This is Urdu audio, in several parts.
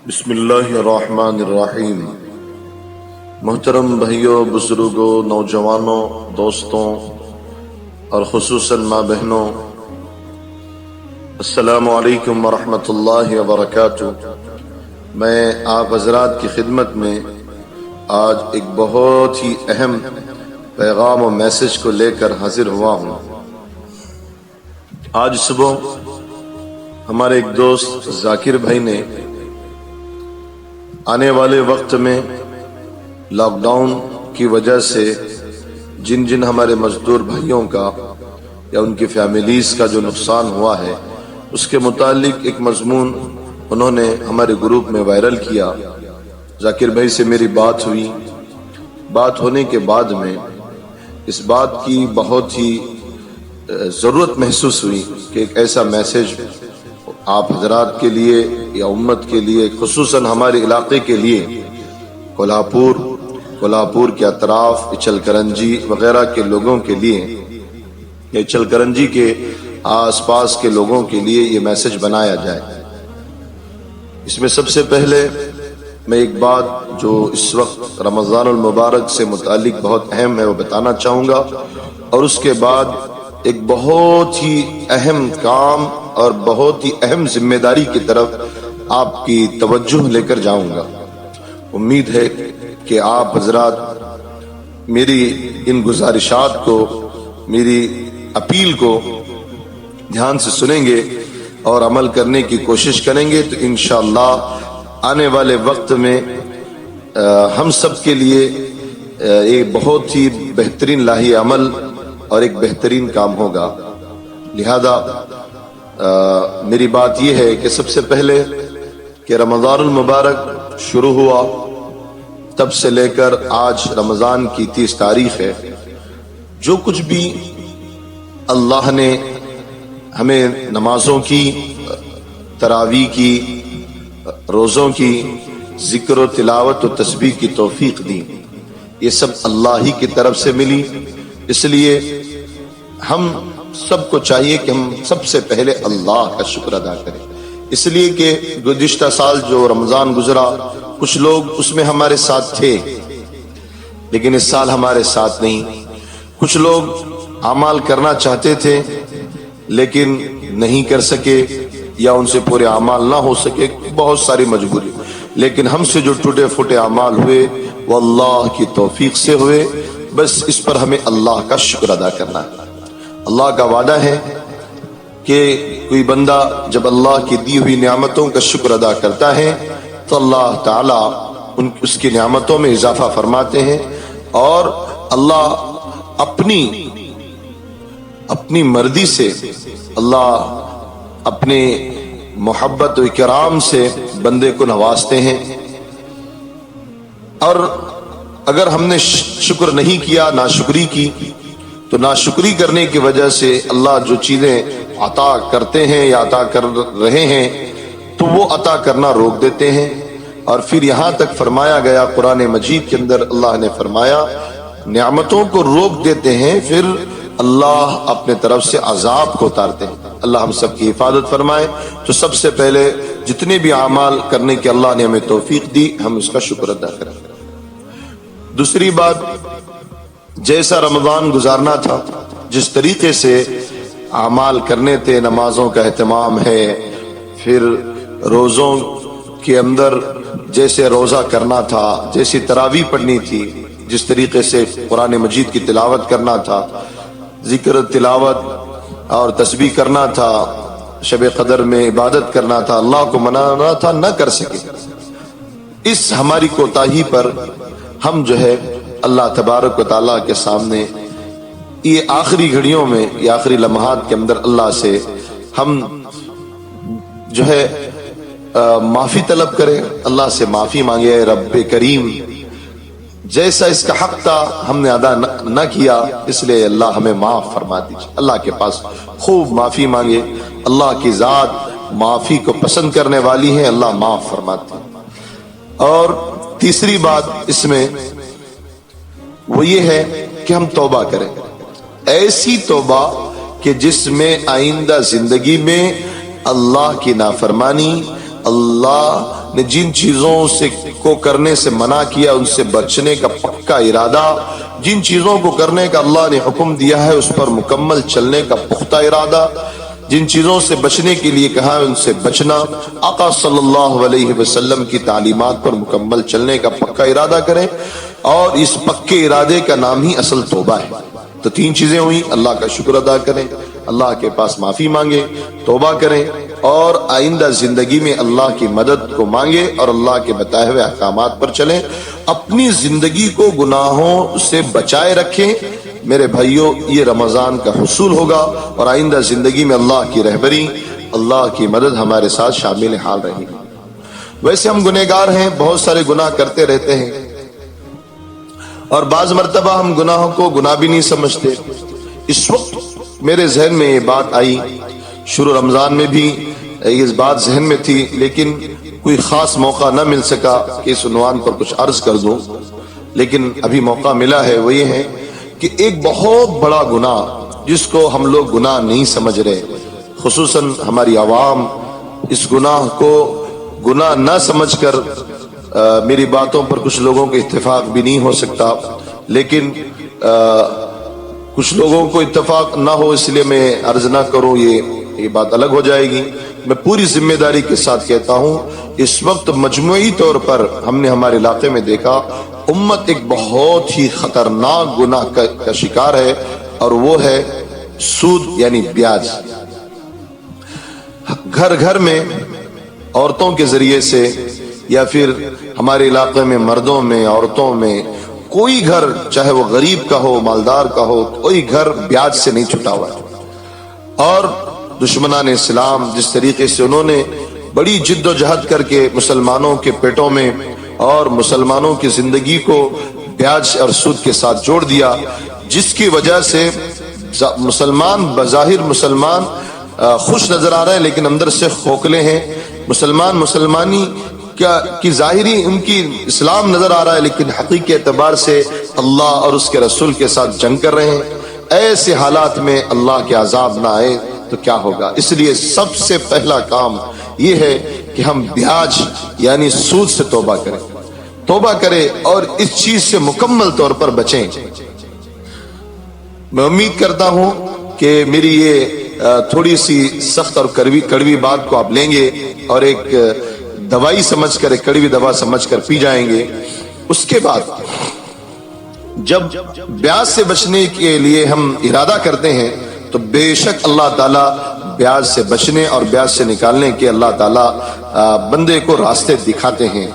بسم اللہ الرحمن الرحیم۔ محترم بھائیوں، بزرگوں، نوجوانوں، دوستوں اور خصوصاً ماں بہنوں، السلام علیکم ورحمۃ اللہ وبرکاتہ۔ میں آپ حضرات کی خدمت میں آج ایک بہت ہی اہم پیغام و میسج کو لے کر حاضر ہوا ہوں۔ آج صبح ہمارے ایک دوست ذاکر بھائی نے آنے والے وقت میں لاک ڈاؤن کی وجہ سے جن ہمارے مزدور بھائیوں کا یا ان کی فیملیز کا جو نقصان ہوا ہے، اس کے متعلق ایک مضمون انہوں نے ہمارے گروپ میں وائرل کیا۔ ذاکر بھائی سے میری بات ہوئی، بات ہونے کے بعد میں اس بات کی بہت ہی ضرورت محسوس ہوئی کہ ایک ایسا میسج آپ حضرات کے لیے یا امت کے لیے، خصوصاً ہمارے علاقے کے لیے، کولہاپور کے اطراف، اچل کرنجی وغیرہ کے لوگوں کے لیے، یا اچل کرنجی کے آس پاس کے لوگوں کے لیے یہ میسج بنایا جائے۔ اس میں سب سے پہلے میں ایک بات جو اس وقت رمضان المبارک سے متعلق بہت اہم ہے وہ بتانا چاہوں گا، اور اس کے بعد ایک بہت ہی اہم کام اور بہت ہی اہم ذمہ داری کی طرف آپ کی توجہ لے کر جاؤں گا۔ امید ہے کہ آپ حضرات میری ان گزارشات کو، میری اپیل کو دھیان سے سنیں گے اور عمل کرنے کی کوشش کریں گے، تو انشاءاللہ آنے والے وقت میں ہم سب کے لیے ایک بہت ہی بہترین لاہی عمل اور ایک بہترین کام ہوگا۔ لہذا میری بات یہ ہے کہ سب سے پہلے کہ رمضان المبارک شروع ہوا تب سے لے کر آج رمضان کی 30 تاریخ ہے، جو کچھ بھی اللہ نے ہمیں نمازوں کی، تراویح کی، روزوں کی، ذکر و تلاوت و تسبیح کی توفیق دی، یہ سب اللہ ہی کی طرف سے ملی۔ اس لیے ہم سب کو چاہیے کہ ہم سب سے پہلے اللہ کا شکر ادا کریں، اس لیے کہ گزشتہ سال جو رمضان گزرا، کچھ لوگ اس میں ہمارے ساتھ تھے لیکن اس سال ہمارے ساتھ نہیں۔ کچھ لوگ اعمال کرنا چاہتے تھے لیکن نہیں کر سکے، یا ان سے پورے اعمال نہ ہو سکے، بہت ساری مجبوری، لیکن ہم سے جو ٹوٹے پھوٹے اعمال ہوئے وہ اللہ کی توفیق سے ہوئے۔ بس اس پر ہمیں اللہ کا شکر ادا کرنا ہے۔ اللہ کا وعدہ ہے کہ کوئی بندہ جب اللہ کی دی ہوئی نعمتوں کا شکر ادا کرتا ہے تو اللہ تعالیٰ اس کی نعمتوں میں اضافہ فرماتے ہیں، اور اللہ اپنی مرضی سے، اللہ اپنے محبت و اکرام سے بندے کو نوازتے ہیں۔ اور اگر ہم نے شکر نہیں کیا، ناشکری کی، تو ناشکری کرنے کی وجہ سے اللہ جو چیزیں عطا کرتے ہیں یا عطا کر رہے ہیں تو وہ عطا کرنا روک دیتے ہیں۔ اور پھر یہاں تک فرمایا گیا قرآن مجید کے اندر، اللہ نے فرمایا نعمتوں کو روک دیتے ہیں، پھر اللہ اپنے طرف سے عذاب کو اتارتے ہیں۔ اللہ ہم سب کی حفاظت فرمائے۔ تو سب سے پہلے جتنے بھی اعمال کرنے کی اللہ نے ہمیں توفیق دی، ہم اس کا شکر ادا کریں۔ دوسری بات، جیسا رمضان گزارنا تھا، جس طریقے سے اعمال کرنے تھے، نمازوں کا اہتمام ہے، پھر روزوں کے اندر جیسے روزہ کرنا تھا، جیسی تراویح پڑھنی تھی، جس طریقے سے قرآن مجید کی تلاوت کرنا تھا، ذکر تلاوت اور تسبیح کرنا تھا، شب قدر میں عبادت کرنا تھا، اللہ کو منانا تھا، نہ کر سکے۔ اس ہماری کوتاہی پر ہم جو ہے اللہ تبارک و تعالیٰ کے سامنے یہ آخری گھڑیوں میں، یہ آخری لمحات کے اندر اللہ سے ہم جو ہے معافی طلب کریں، اللہ سے معافی مانگے۔ اے رب کریم، جیسا اس کا حق تھا ہم نے ادا نہ کیا، اس لیے اللہ ہمیں معاف فرما دیجیے۔ اللہ کے پاس خوب معافی مانگے، اللہ کی ذات معافی کو پسند کرنے والی ہے، اللہ معاف فرماتے ہیں۔ اور تیسری بات اس میں وہ یہ ہے کہ ہم توبہ کریں، ایسی توبہ کہ جس میں آئندہ زندگی میں اللہ کی نافرمانی، اللہ نے جن چیزوں سے کو کرنے سے منع کیا ان سے بچنے کا پکا ارادہ، جن چیزوں کو کرنے کا اللہ نے حکم دیا ہے اس پر مکمل چلنے کا پختہ ارادہ، جن چیزوں سے بچنے کے لیے کہا ہے ان سے بچنا، آقا صلی اللہ علیہ وسلم کی تعلیمات پر مکمل چلنے کا پکا ارادہ کریں، اور اس پکے ارادے کا نام ہی اصل توبہ ہے۔ تو تین چیزیں ہوئی، اللہ کا شکر ادا کریں، اللہ کے پاس معافی مانگے، توبہ کریں، اور آئندہ زندگی میں اللہ کی مدد کو مانگے اور اللہ کے بتائے ہوئے احکامات پر چلیں، اپنی زندگی کو گناہوں سے بچائے رکھیں۔ میرے بھائیوں، یہ رمضان کا حصول ہوگا اور آئندہ زندگی میں اللہ کی رہبری، اللہ کی مدد ہمارے ساتھ شامل حال رہے گی۔ ویسے ہم گنہگار ہیں، بہت سارے گناہ کرتے رہتے ہیں، اور بعض مرتبہ ہم گناہوں کو گناہ بھی نہیں سمجھتے۔ اس وقت میرے ذہن میں یہ بات آئی، شروع رمضان میں بھی یہ بات ذہن میں تھی، لیکن کوئی خاص موقع نہ مل سکا کہ اس عنوان پر کچھ عرض کر دوں، لیکن ابھی موقع ملا ہے۔ وہ یہ ہے کہ ایک بہت بڑا گناہ جس کو ہم لوگ گناہ نہیں سمجھ رہے، خصوصاً ہماری عوام اس گناہ کو گناہ نہ سمجھ کر، میری باتوں پر کچھ لوگوں کے اتفاق بھی نہیں ہو سکتا، لیکن کچھ لوگوں کو اتفاق نہ ہو اس لیے میں عرض نہ کروں، یہ بات الگ ہو جائے گی۔ میں پوری ذمہ داری کے ساتھ کہتا ہوں، اس وقت مجموعی طور پر ہم نے ہمارے علاقے میں دیکھا امت ایک بہت ہی خطرناک گناہ کا شکار ہے، اور وہ ہے سود یعنی بیاج۔ گھر گھر میں عورتوں کے ذریعے سے یا پھر ہمارے علاقے میں مردوں میں عورتوں میں کوئی گھر، چاہے وہ غریب کا ہو مالدار کا ہو، کوئی گھر بیاج سے نہیں چھٹا ہوا ہے۔ اور دشمنان اسلام جس طریقے سے انہوں نے بڑی جد و جہد کر کے مسلمانوں کے پیٹوں میں اور مسلمانوں کی زندگی کو بیاج اور سود کے ساتھ جوڑ دیا، جس کی وجہ سے مسلمان بظاہر مسلمان خوش نظر آ رہے ہیں لیکن اندر سے کھوکھلے ہیں، مسلمانی کی ظاہری ان کی اسلام نظر آ رہا ہے لیکن حقیقی اعتبار سے اللہ اور اس کے رسول کے ساتھ جنگ کر رہے ہیں۔ ایسے حالات میں اللہ کے عذاب نہ آئے تو کیا ہوگا؟ اس لیے سب سے پہلا کام یہ ہے کہ ہم بیاج یعنی سود سے توبہ کریں اور اس چیز سے مکمل طور پر بچیں۔ میں امید کرتا ہوں کہ میری یہ تھوڑی سی سخت اور کڑوی بات کو آپ لیں گے اور ایک دوائی سمجھ کر، ایک کڑوی دوا سمجھ کر پی جائیں گے۔ اس کے بعد جب بیاج سے بچنے کے لیے ہم ارادہ کرتے ہیں تو بے شک اللہ تعالیٰ بیاج سے بچنے اور بیاج سے نکالنے کے اللہ تعالیٰ بندے کو راستے دکھاتے ہیں۔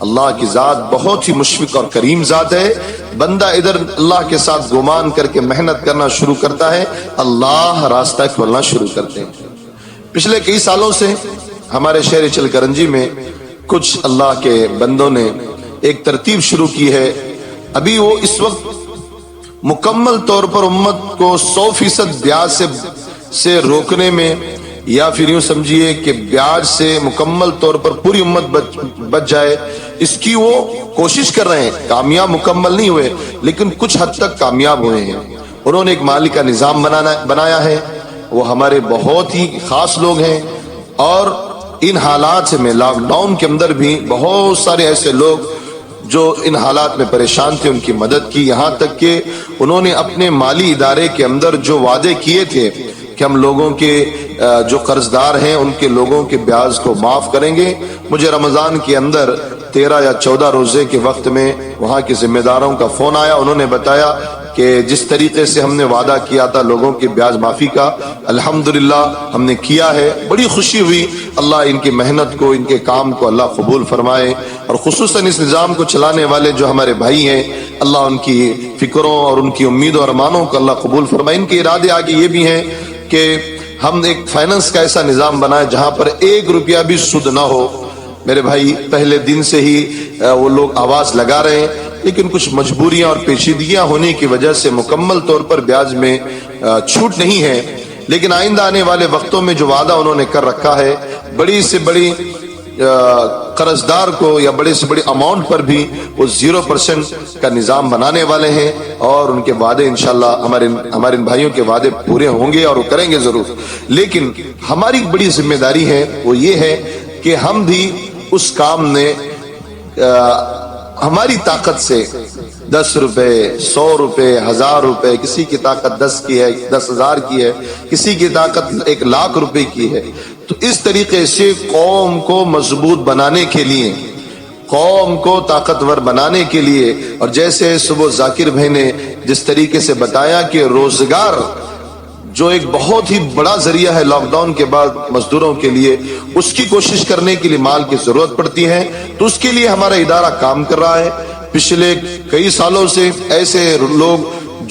اللہ کی ذات بہت ہی مشفق اور کریم ذات ہے۔ بندہ ادھر اللہ کے ساتھ گمان کر کے محنت کرنا شروع کرتا ہے، اللہ راستہ کھولنا شروع کرتے ہیں۔ پچھلے کئی سالوں سے ہمارے شہر چل کرنجی میں کچھ اللہ کے بندوں نے ایک ترتیب شروع کی ہے۔ ابھی وہ اس وقت مکمل طور پر امت کو 100% بیاج سے روکنے میں، یا پھر یوں سمجھیے کہ بیاج سے مکمل طور پر پوری امت بچ جائے، اس کی وہ کوشش کر رہے ہیں۔ کامیاب مکمل نہیں ہوئے لیکن کچھ حد تک کامیاب ہوئے ہیں۔ انہوں نے ایک مالی کا نظام بنایا ہے، وہ ہمارے بہت ہی خاص لوگ ہیں، اور ان حالات میں لاک ڈاؤن کے اندر بھی بہت سارے ایسے لوگ جو ان حالات میں پریشان تھے ان کی مدد کی، یہاں تک کہ انہوں نے اپنے مالی ادارے کے اندر جو وعدے کیے تھے کہ ہم لوگوں کے جو قرض دار ہیں ان کے لوگوں کے بیاج کو معاف کریں گے۔ مجھے رمضان کے اندر 13 یا 14 روزے کے وقت میں وہاں کے ذمہ داروں کا فون آیا، انہوں نے بتایا کہ جس طریقے سے ہم نے وعدہ کیا تھا لوگوں کی بیاج معافی کا، الحمدللہ ہم نے کیا ہے۔ بڑی خوشی ہوئی، اللہ ان کی محنت کو، ان کے کام کو اللہ قبول فرمائے، اور خصوصاً اس نظام کو چلانے والے جو ہمارے بھائی ہیں، اللہ ان کی فکروں اور ان کی امیدوں اور ارمانوں کو اللہ قبول فرمائے۔ ان کے ارادے آگے یہ بھی ہیں کہ ہم ایک فائننس کا ایسا نظام بنائے جہاں پر 1 روپیہ بھی سود نہ ہو۔ میرے بھائی پہلے دن سے ہی وہ لوگ آواز لگا رہے ہیں، لیکن کچھ مجبوریاں اور پیچیدگیاں ہونے کی وجہ سے مکمل طور پر بیاج میں چھوٹ نہیں ہے، لیکن آئندہ آنے والے وقتوں میں جو وعدہ انہوں نے کر رکھا ہے، بڑی سے بڑی قرض دار کو یا بڑے سے بڑی اماؤنٹ پر بھی وہ 0% کا نظام بنانے والے ہیں، اور ان کے وعدے انشاءاللہ ہمارے بھائیوں کے وعدے پورے ہوں گے اور وہ کریں گے ضرور۔ لیکن ہماری بڑی ذمہ داری ہے، وہ یہ ہے کہ ہم بھی اس کام نے ہماری طاقت سے 10 روپے 100 روپے 1000 روپے، کسی کی طاقت 10 کی ہے 10,000 کی ہے، کسی کی طاقت 1,00,000 روپے کی ہے، تو اس طریقے سے قوم کو مضبوط بنانے کے لیے، قوم کو طاقتور بنانے کے لیے، اور جیسے صبح ذاکر بھائی نے جس طریقے سے بتایا کہ روزگار جو ایک بہت ہی بڑا ذریعہ ہے لاک ڈاؤن کے بعد مزدوروں کے لیے، اس کی کوشش کرنے کے لیے مال کی ضرورت پڑتی ہے، تو اس کے لیے ہمارا ادارہ کام کر رہا ہے۔ پچھلے کئی سالوں سے ایسے لوگ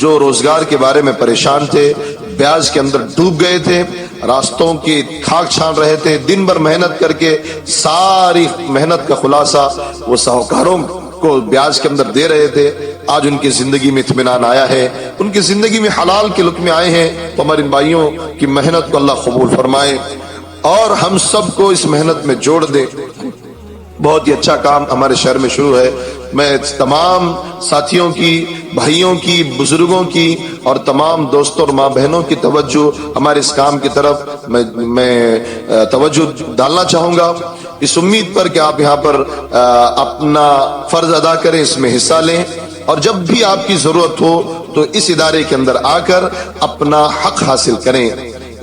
جو روزگار کے بارے میں پریشان تھے، بیاج کے اندر ڈوب گئے تھے، راستوں کی کھاک چھان رہے تھے، دن بھر محنت کر کے ساری محنت کا خلاصہ وہ ساہوکاروں کو بیاج کے اندر دے رہے تھے، آج ان کی زندگی میں اطمینان آیا ہے، ان کی زندگی میں حلال کے لقمے آئے ہیں، تو ہمارے بھائیوں کی محنت کو اللہ قبول فرمائے اور ہم سب کو اس محنت میں جوڑ دے۔ بہت ہی اچھا کام ہمارے شہر میں شروع ہے۔ میں تمام ساتھیوں کی، بھائیوں کی، بزرگوں کی اور تمام دوستوں اور ماں بہنوں کی توجہ ہمارے اس کام کی طرف میں توجہ ڈالنا چاہوں گا، اس امید پر کہ آپ یہاں پر اپنا فرض ادا کریں، اس میں حصہ لیں، اور جب بھی آپ کی ضرورت ہو تو اس ادارے کے اندر آ کر اپنا حق حاصل کریں۔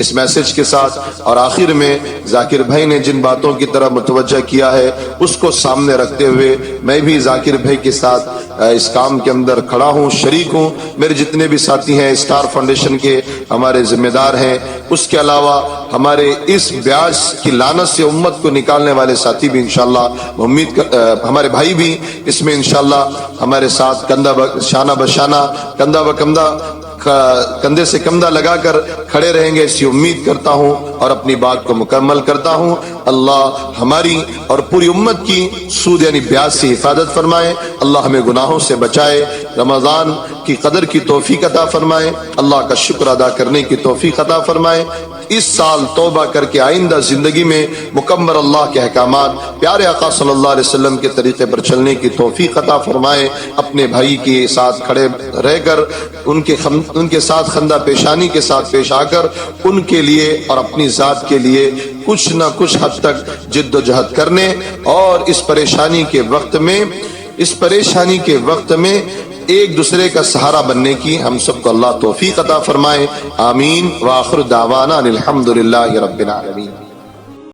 اس میسج کے ساتھ اور آخر میں ذاکر بھائی نے جن باتوں کی طرف متوجہ کیا ہے اس کو سامنے رکھتے ہوئے میں بھی ذاکر بھائی کے ساتھ اس کام کے اندر کھڑا ہوں، شریک ہوں۔ میرے جتنے بھی ساتھی ہیں اسٹار فاؤنڈیشن کے ہمارے ذمہ دار ہیں، اس کے علاوہ ہمارے اس بیاج کی لعنت سے امت کو نکالنے والے ساتھی بھی انشاءاللہ امید ہمارے بھائی بھی اس میں انشاءاللہ ہمارے ساتھ کندھا شانہ بشانہ، کندھا بکندھا، کندھے سے کندھا لگا کر کھڑے رہیں گے، اسی امید کرتا ہوں اور اپنی بات کو مکمل کرتا ہوں۔ اللہ ہماری اور پوری امت کی سود یعنی بیاج سے حفاظت فرمائے، اللہ ہمیں گناہوں سے بچائے، رمضان کی قدر کی توفیق عطا فرمائے، اللہ کا شکر ادا کرنے کی توفیق عطا فرمائے۔ اس سال توبہ کر کے آئندہ زندگی میں مکمل اللہ کے احکامات، پیارے آقا صلی اللہ علیہ وسلم کے طریقے پر چلنے کی توفیق عطا فرمائے۔ اپنے بھائی کے ساتھ کھڑے رہ کر ان کے ساتھ خندہ پیشانی کے ساتھ پیش آ کر ان کے لیے اور اپنی ذات کے لیے کچھ نہ کچھ حد تک جد و جہد کرنے، اور اس پریشانی کے وقت میں ایک دوسرے کا سہارا بننے کی ہم سب کو اللہ توفیق عطا فرمائے۔ آمین۔ وآخر دعوانا الحمدللہ رب العالمین۔